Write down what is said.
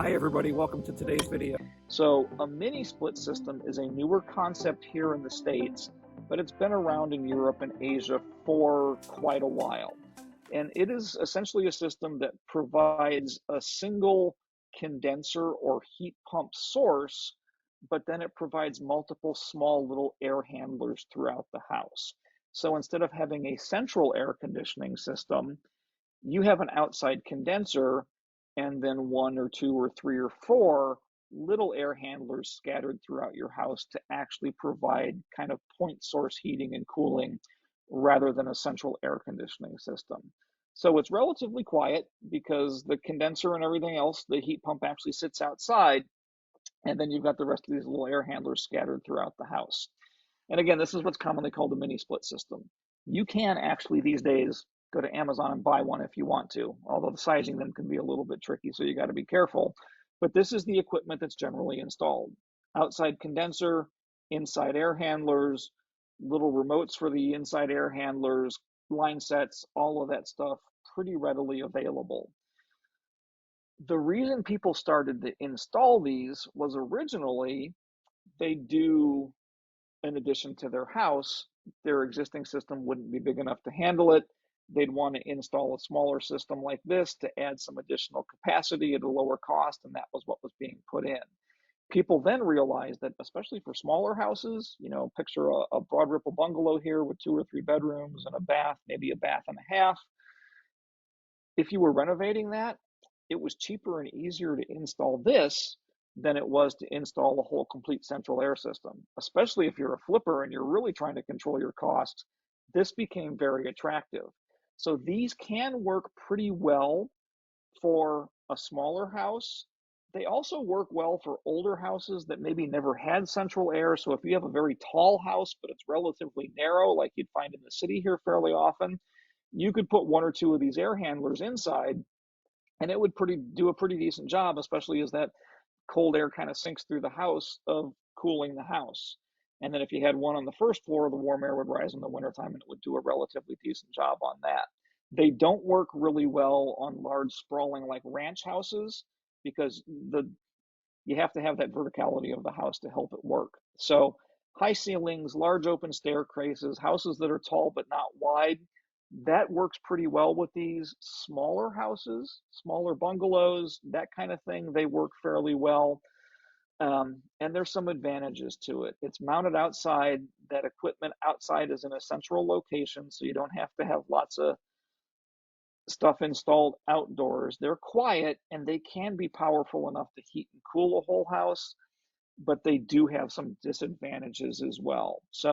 Hi everybody, welcome to today's video. So a mini split system is a newer concept here in the States, but it's been around in Europe and Asia for quite a while. And it is essentially a system that provides a single condenser or heat pump source, but then it provides multiple small little air handlers throughout the house. So instead of having a central air conditioning system, you have an outside condenser and then one or two or three or four little air handlers scattered throughout your house to actually provide kind of point source heating and cooling rather than a central air conditioning system. So it's relatively quiet because the condenser and everything else, the heat pump actually sits outside, and then you've got the rest of these little air handlers scattered throughout the house. And again, this is what's commonly called a mini split system. You can actually these days go to Amazon and buy one if you want to, although the sizing them can be a little bit tricky, so you got to be careful. But this is the equipment that's generally installed. Outside condenser, inside air handlers, little remotes for the inside air handlers, line sets, all of that stuff pretty readily available. The reason people started to install these was originally they do, in addition to their house, their existing system wouldn't be big enough to handle it. They'd want to install a smaller system like this to add some additional capacity at a lower cost, and that was what was being put in. People then realized that, especially for smaller houses, picture a Broad Ripple bungalow here with 2 or 3 bedrooms and a bath, maybe a bath and a half. If you were renovating that, it was cheaper and easier to install this than it was to install a whole complete central air system. Especially if you're a flipper and you're really trying to control your costs, this became very attractive. So these can work pretty well for a smaller house. They also work well for older houses that maybe never had central air. So if you have a very tall house, but it's relatively narrow, like you'd find in the city here fairly often, you could put 1 or 2 of these air handlers inside and it would do a pretty decent job, especially as that cold air kind of sinks through the house, of cooling the house. And then if you had one on the first floor, the warm air would rise in the wintertime and it would do a relatively decent job on that. They don't work really well on large sprawling like ranch houses because you have to have that verticality of the house to help it work. So high ceilings, large open staircases, houses that are tall but not wide, that works pretty well with these. Smaller houses, smaller bungalows, that kind of thing, they work fairly well. And there's some advantages to it. It's mounted outside. That equipment outside is in a central location, so you don't have to have lots of stuff installed outdoors. They're quiet and they can be powerful enough to heat and cool a whole house, but they do have some disadvantages as well. So